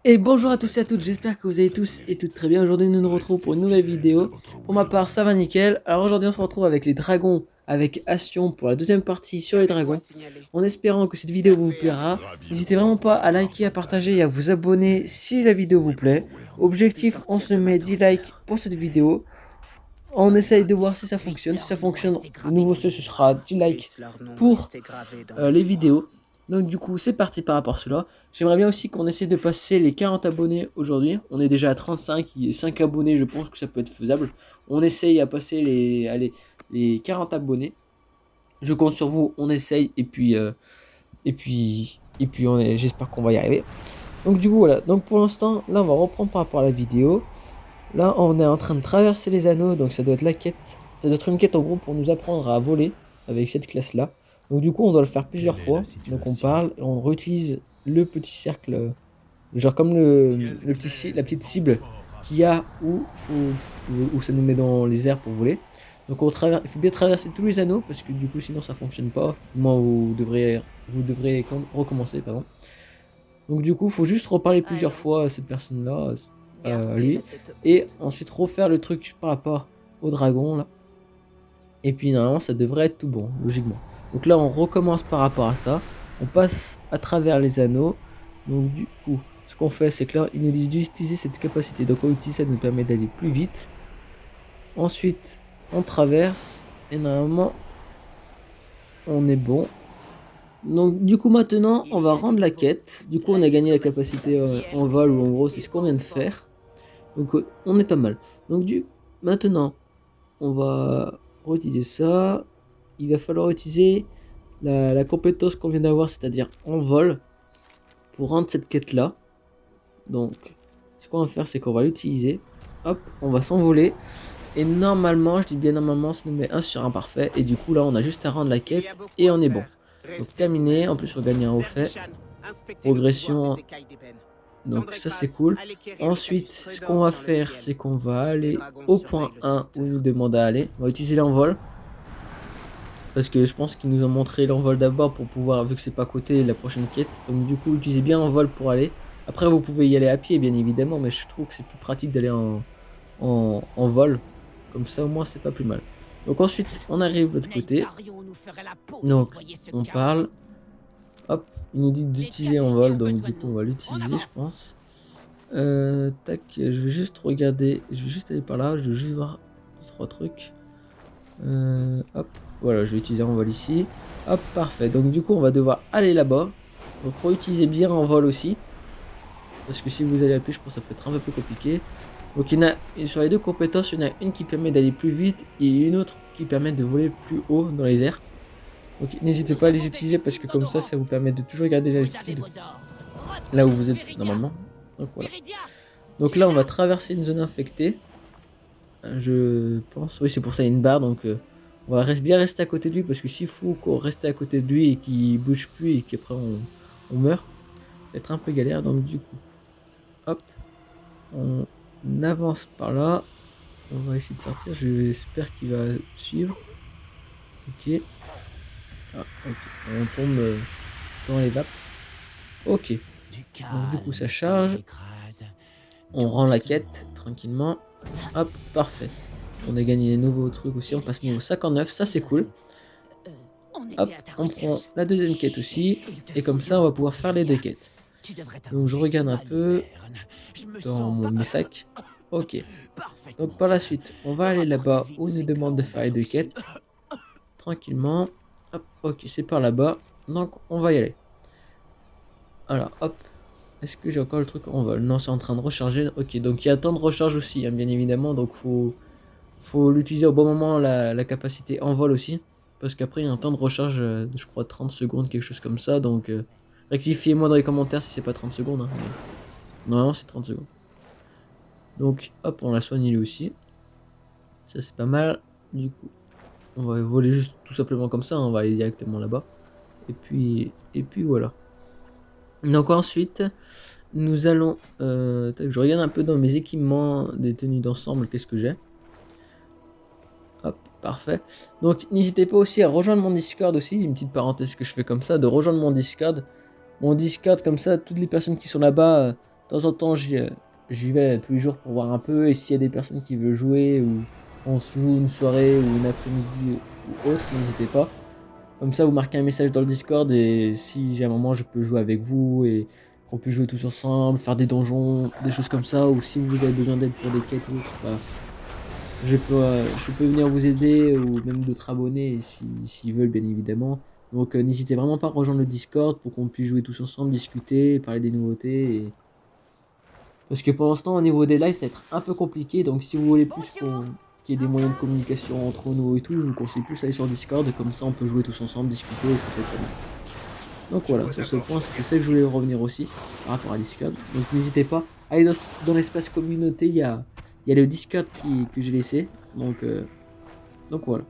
Et bonjour à tous et à toutes, j'espère que vous allez tous et toutes très bien. Aujourd'hui nous nous retrouvons pour une nouvelle vidéo. Pour ma part ça va nickel. Alors aujourd'hui on se retrouve avec les dragons, avec Astion pour la deuxième partie sur les dragons. En espérant que cette vidéo vous plaira. N'hésitez vraiment pas à liker, à partager et à vous abonner si la vidéo vous plaît. Objectif, on se met 10 likes pour cette vidéo. On essaye de voir si ça fonctionne. Si ça fonctionne, le nouveau ce sera 10 likes pour les vidéos. Donc du coup c'est parti par rapport à cela. J'aimerais bien aussi qu'on essaie de passer les 40 abonnés aujourd'hui. On est déjà à 35, il y a 5 abonnés, je pense que ça peut être faisable. On essaye à passer les 40 abonnés. Je compte sur vous, on essaye j'espère qu'on va y arriver. Donc du coup voilà, donc pour l'instant là on va reprendre par rapport à la vidéo. Là on est en train de traverser les anneaux, donc ça doit être la quête. Ça doit être une quête en gros pour nous apprendre à voler avec cette classe là. Donc du coup on doit le faire plusieurs fois. Donc on parle et on réutilise le petit cercle, genre comme la petite cible qu'il y a où ça nous met dans les airs pour voler. Donc il faut bien traverser tous les anneaux parce que du coup sinon ça fonctionne pas. Moi vous devrez recommencer pardon. Donc du coup il faut juste reparler plusieurs fois à cette personne là, à lui, et ensuite refaire le truc par rapport au dragon là. Et puis normalement ça devrait être tout bon, logiquement. Donc là on recommence par rapport à ça. On passe à travers les anneaux. Donc du coup, ce qu'on fait c'est que là ils nous disent d'utiliser cette capacité. Donc on utilise ça, nous permet d'aller plus vite. Ensuite on traverse. Et normalement on est bon. Donc du coup maintenant on va rendre la quête. Du coup on a gagné la capacité en vol, ou en gros c'est ce qu'on vient de faire. Donc on est pas mal. Donc maintenant on va réutiliser ça. Il va falloir utiliser la compétence qu'on vient d'avoir, c'est-à-dire en vol, pour rendre cette quête là. Donc ce qu'on va faire c'est qu'on va l'utiliser. Hop, on va s'envoler. Et normalement, je dis bien normalement, ça nous met 1 sur 1 parfait. Et du coup là on a juste à rendre la quête et on est bon. Donc terminé, en plus on gagne un haut fait. Progression, donc ça c'est cool. Ensuite, ce qu'on va faire, c'est qu'on va aller au point 1 où il nous demande à aller. On va utiliser l'envol. Parce que je pense qu'ils nous ont montré l'envol d'abord pour pouvoir, vu que c'est pas à côté, la prochaine quête. Donc du coup, utilisez bien l'envol pour aller. Après, vous pouvez y aller à pied, bien évidemment, mais je trouve que c'est plus pratique d'aller en vol. Comme ça, au moins, c'est pas plus mal. Donc ensuite, on arrive de l'autre côté. Donc, on parle. Hop, il nous dit d'utiliser en vol, donc du coup on va l'utiliser je pense. Tac, je vais juste regarder, je vais juste aller par là, je vais juste voir 2-3 trucs. Hop, voilà, je vais utiliser en vol ici. Hop, parfait, donc du coup on va devoir aller là-bas. Donc réutiliser bien en vol aussi. Parce que si vous allez à pied, je pense que ça peut être un peu plus compliqué. Donc il y en a, sur les deux compétences, il y en a une qui permet d'aller plus vite et une autre qui permet de voler plus haut dans les airs. Donc n'hésitez pas à les utiliser parce que comme ça vous permet de toujours garder l'altitude là où vous êtes normalement. Donc voilà. Donc là on va traverser une zone infectée. Je pense. Oui c'est pour ça il y a une barre, donc on va bien rester à côté de lui parce que s'il faut qu'on reste à côté de lui et qu'il bouge plus et qu'après on meurt, ça va être un peu galère. Donc du coup, hop, on avance par là. On va essayer de sortir. J'espère qu'il va suivre. Ok. Ah, ok. On tombe dans les vapes. Ok. Donc du coup ça charge. On rend la quête tranquillement. Hop, parfait. On a gagné les nouveaux trucs aussi. On passe niveau 59, ça c'est cool. Hop, on prend la deuxième quête aussi. Et comme ça on va pouvoir faire les deux quêtes. Donc je regarde un peu dans mes sacs. Ok. Donc par la suite, on va aller là-bas où il nous demande de faire les deux quêtes. Tranquillement. Hop, ok, c'est par là-bas. Donc on va y aller. Alors hop. Est-ce que j'ai encore le truc en vol? Non, c'est en train de recharger. Ok, donc il y a un temps de recharge aussi, hein, bien évidemment. Donc faut l'utiliser au bon moment, la capacité en vol aussi. Parce qu'après, il y a un temps de recharge, je crois 30 secondes, quelque chose comme ça. Donc rectifiez-moi dans les commentaires si c'est pas 30 secondes. Hein. Normalement, c'est 30 secondes. Donc hop, on la soigne lui aussi. Ça, c'est pas mal. Du coup, on va voler juste tout simplement comme ça. Hein, on va aller directement là-bas. Et puis voilà. Donc ensuite, nous allons... je regarde un peu dans mes équipements des tenues d'ensemble, qu'est-ce que j'ai. Hop, parfait. Donc n'hésitez pas aussi à rejoindre mon Discord aussi, une petite parenthèse que je fais comme ça, de rejoindre mon Discord. Mon Discord comme ça, toutes les personnes qui sont là-bas De temps en temps, j'y vais tous les jours pour voir un peu. Et s'il y a des personnes qui veulent jouer ou on se joue une soirée ou une après-midi ou autre, n'hésitez pas. Comme ça, vous marquez un message dans le Discord et si j'ai un moment, je peux jouer avec vous et qu'on puisse jouer tous ensemble, faire des donjons, des choses comme ça. Ou si vous avez besoin d'aide pour des quêtes ou autre, bah, je peux venir vous aider ou même d'autres abonnés s'ils veulent, bien évidemment. Donc n'hésitez vraiment pas à rejoindre le Discord pour qu'on puisse jouer tous ensemble, discuter, parler des nouveautés. Parce que pour l'instant, au niveau des lives, ça va être un peu compliqué. Donc si vous voulez plus qu'il y ait des moyens de communication entre nous et tout, je vous conseille plus d'aller sur Discord. Comme ça, on peut jouer tous ensemble, discuter, et ça peut être pas mal. Donc voilà, sur ce point, c'était ça que je voulais revenir aussi par rapport à Discord. Donc n'hésitez pas, allez dans l'espace communauté, il y a le Discord que j'ai laissé. Donc voilà.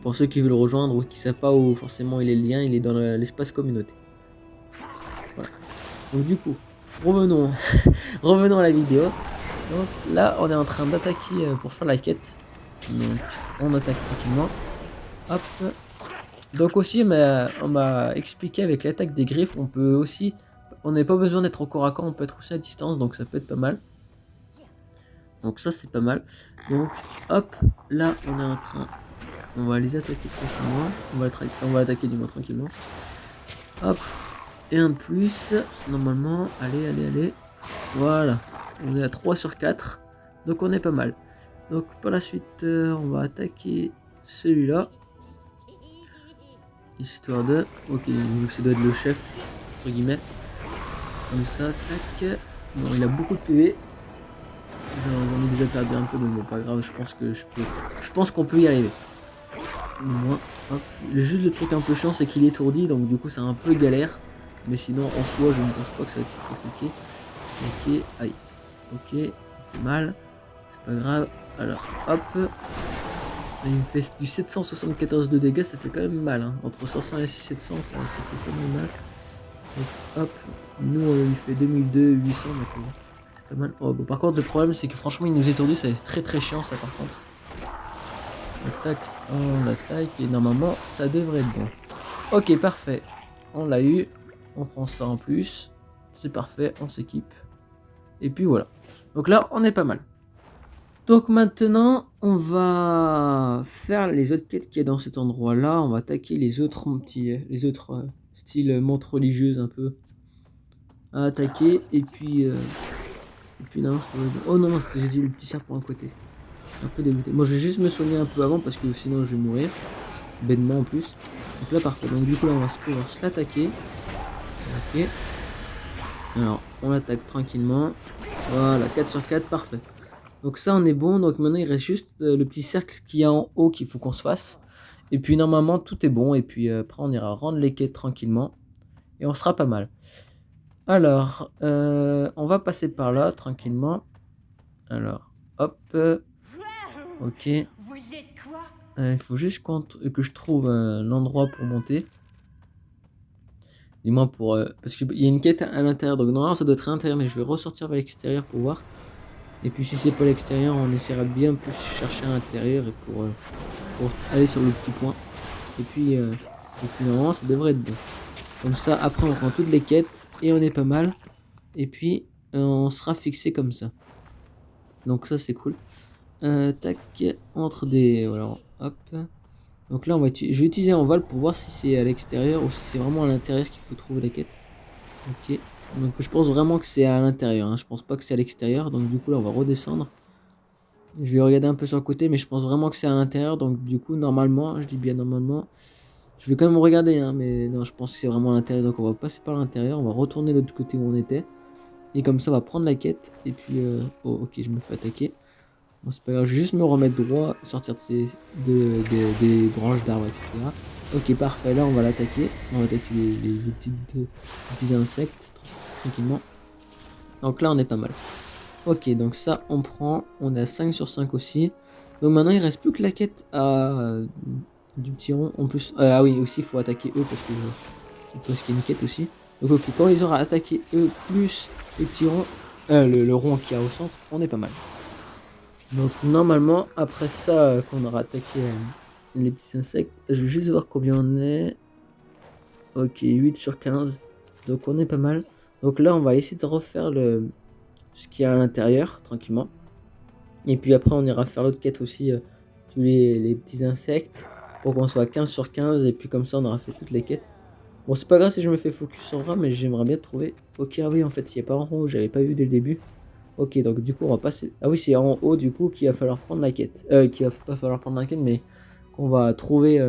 Pour ceux qui veulent le rejoindre ou qui ne savent pas où forcément il est le lien, il est dans l'espace communauté. Voilà. Donc du coup, revenons, revenons à la vidéo. Donc là, on est en train d'attaquer pour faire la quête. Donc on attaque tranquillement. Hop. Donc aussi, on m'a expliqué avec l'attaque des griffes, on n'a pas besoin d'être au corps à corps, on peut être aussi à distance, donc ça peut être pas mal. Donc ça c'est pas mal. Donc hop, là on est en train, on va les attaquer tranquillement, on va attaquer du moins tranquillement. Hop, et un de plus, normalement, allez, voilà, on est à 3 sur 4, donc on est pas mal. Donc par la suite, on va attaquer celui-là. Histoire de... Ok, vu que ça doit être le chef, entre guillemets. Comme ça, tac. Bon, il a beaucoup de PV. J'en ai déjà perdu un peu, mais bon, pas grave, je pense qu'on peut y arriver. Moi, hop. Juste le truc un peu chiant, c'est qu'il est étourdi, donc du coup, c'est un peu galère. Mais sinon, en soi, je ne pense pas que ça va être compliqué. Ok, aïe. Ok, il fait mal. C'est pas grave. Alors, hop. Il me fait du 774 de dégâts, ça fait quand même mal. Hein. Entre 500 et 700, ça fait quand même mal. Donc, hop, nous on lui fait 2002, 800, donc c'est pas mal. Oh, bon, par contre, le problème c'est que franchement, il nous étourdit, ça va être très très chiant ça par contre. Attaque, on attaque et normalement ça devrait être bon. Ok, parfait. On l'a eu. On prend ça en plus. C'est parfait, on s'équipe. Et puis voilà. Donc là, on est pas mal. Donc maintenant, on va faire les autres quêtes qu'il y a dans cet endroit-là. On va attaquer les autres styles montres religieuses un peu à attaquer. Et puis non, oh non, j'ai dit le petit serpent à côté. Je suis un peu dégoûté. Moi, je vais juste me soigner un peu avant parce que sinon je vais mourir. Bêtement en plus. Donc là, parfait. Donc du coup, là, on va pouvoir se l'attaquer. Ok. Alors, on l'attaque tranquillement. Voilà, 4 sur 4, parfait. Donc ça on est bon, donc maintenant il reste juste le petit cercle qu'il y a en haut qu'il faut qu'on se fasse. Et puis normalement tout est bon, et puis après on ira rendre les quêtes tranquillement. Et on sera pas mal. Alors, on va passer par là tranquillement. Alors, hop. Ok. Il faut juste que je trouve l'endroit pour monter. Du moins pour... parce qu'il y a une quête à l'intérieur, donc normalement ça doit être à l'intérieur, mais je vais ressortir vers l'extérieur pour voir. Et puis si c'est pas l'extérieur, on essaiera de bien plus chercher à l'intérieur pour aller sur le petit point. Et puis normalement ça devrait être bon. Comme ça, après on prend toutes les quêtes et on est pas mal. Et puis on sera fixé comme ça. Donc ça c'est cool. Tac, entre des... Voilà, hop. Donc là je vais utiliser en vol pour voir si c'est à l'extérieur ou si c'est vraiment à l'intérieur qu'il faut trouver la quête. Ok. Donc je pense vraiment que c'est à l'intérieur, hein. Je pense pas que c'est à l'extérieur, donc du coup là on va redescendre. Je vais regarder un peu sur le côté, mais je pense vraiment que c'est à l'intérieur, donc du coup normalement, je dis bien normalement, je vais quand même regarder, hein, mais non je pense que c'est vraiment à l'intérieur, donc on va passer par l'intérieur, on va retourner de l'autre côté où on était. Et comme ça on va prendre la quête, et puis, oh ok je me fais attaquer. Bon c'est pas grave, je vais juste me remettre droit, sortir des branches d'arbres, etc. Ok parfait, là on va l'attaquer, on va attaquer les petits insectes. Tranquillement. Donc là on est pas mal. Ok, donc ça on prend, on est à 5 sur 5 aussi. Donc maintenant il reste plus que la quête du petit rond en plus. Ah oui, aussi il faut attaquer eux parce qu'il y a une quête aussi. Donc ok, quand ils auront attaqué eux plus les petits ronds, le rond qu'il y a au centre, on est pas mal. Donc normalement après ça qu'on aura attaqué les petits insectes, je vais juste voir combien on est. Ok, 8 sur 15. Donc on est pas mal. Donc là, on va essayer de refaire ce qu'il y a à l'intérieur, tranquillement. Et puis après, on ira faire l'autre quête aussi, tous les petits insectes, pour qu'on soit à 15 sur 15, et puis comme ça, on aura fait toutes les quêtes. Bon, c'est pas grave si je me fais focus en rat, mais j'aimerais bien trouver... Ok, ah oui, en fait, il n'y a pas en haut, j'avais pas vu dès le début. Ok, donc du coup, on va passer... Ah oui, c'est en haut, du coup, qu'il va falloir prendre la quête. Qu'il va pas falloir prendre la quête, mais qu'on va trouver...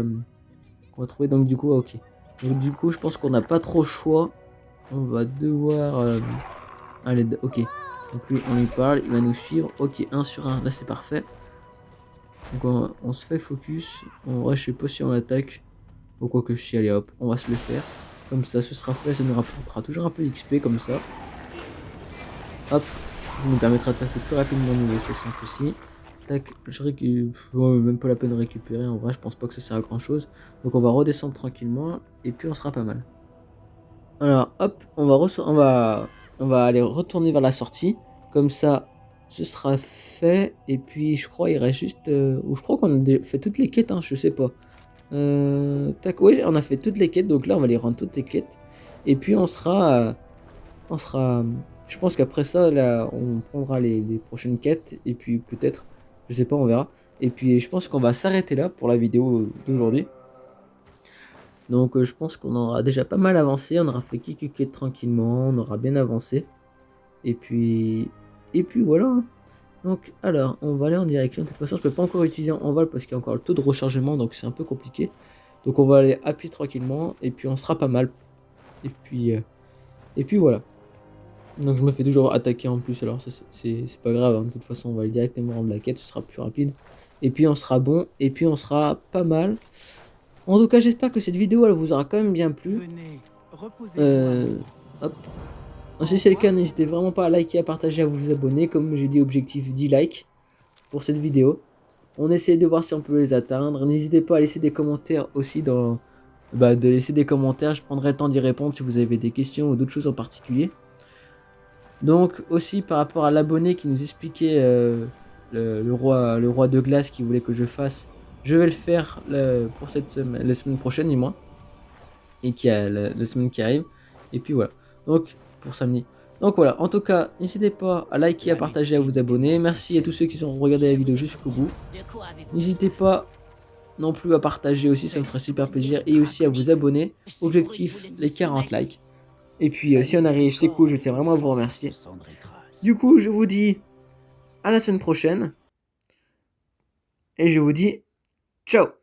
donc du coup, ok. Donc du coup, je pense qu'on n'a pas trop le choix. On va devoir... Allez, ok. Donc lui, on lui parle, il va nous suivre. Ok, 1 sur 1, là c'est parfait. Donc on se fait focus. En vrai, je sais pas si on attaque. Ou quoi que si, allez hop, on va se le faire. Comme ça, ce sera fait, ça nous rapportera toujours un peu d'XP comme ça. Hop, ça nous permettra de passer plus rapidement au niveau 60 aussi. Tac, même pas la peine de récupérer, en vrai je pense pas que ça sert à grand chose. Donc on va redescendre tranquillement et puis on sera pas mal. Alors hop, on va aller retourner vers la sortie. Comme ça, ce sera fait. Et puis je crois il reste juste... ou je crois qu'on a déjà fait toutes les quêtes, hein, je sais pas. Tac, oui, on a fait toutes les quêtes, donc là on va les rendre toutes les quêtes. Et puis on sera... Je pense qu'après ça, là, on prendra les prochaines quêtes. Et puis peut-être, je sais pas, on verra. Et puis je pense qu'on va s'arrêter là pour la vidéo d'aujourd'hui. Donc je pense qu'on aura déjà pas mal avancé. On aura fait quelques quêtes tranquillement. On aura bien avancé. Et puis voilà. Donc alors, on va aller en direction. De toute façon, je peux pas encore utiliser en vol parce qu'il y a encore le taux de rechargement. Donc c'est un peu compliqué. Donc on va aller à pied tranquillement. Et puis on sera pas mal. Et puis voilà. Donc je me fais toujours attaquer en plus, alors ça c'est pas grave, hein. De toute façon on va aller directement rendre la quête, ce sera plus rapide. Et puis on sera bon, et puis on sera pas mal. En tout cas j'espère que cette vidéo elle vous aura quand même bien plu. Hop. Si c'est le cas, n'hésitez vraiment pas à liker, à partager, à vous abonner. Comme j'ai dit, objectif 10 likes pour cette vidéo. On essaie de voir si on peut les atteindre. N'hésitez pas à laisser des commentaires aussi de laisser des commentaires, je prendrai le temps d'y répondre si vous avez des questions ou d'autres choses en particulier. Donc aussi par rapport à l'abonné qui nous expliquait le roi de glace qui voulait que je fasse, je vais le faire pour cette semaine, la semaine prochaine du moins, et qui a la semaine qui arrive. Et puis voilà. Donc pour samedi. Donc voilà. En tout cas, n'hésitez pas à liker, à partager, à vous abonner. Merci à tous ceux qui ont regardé la vidéo jusqu'au bout. N'hésitez pas non plus à partager aussi, ça me ferait super plaisir, et aussi à vous abonner. Objectif les 40 likes. Et puis si on arrive, c'est cool, je tiens vraiment à vous remercier. Du coup, je vous dis à la semaine prochaine. Et je vous dis ciao.